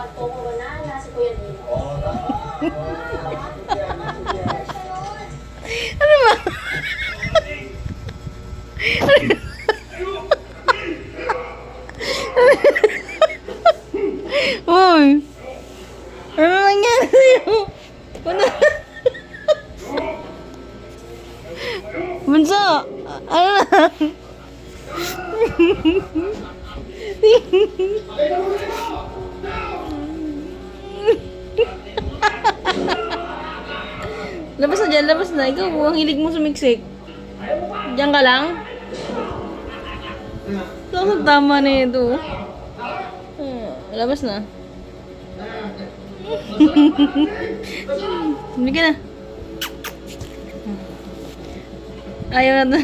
Pagtungo na, nasa Kuya Dino. Ano ba? Uy! Ano nangyari sa'yo? Ano? Bunso! Ano na? Labas na dyan, labas na. Ikaw, ang hilig mo sumiksik. Diyan ka lang? Ito ang tama na ito. Labas na. Hindi ka na. Ayaw na.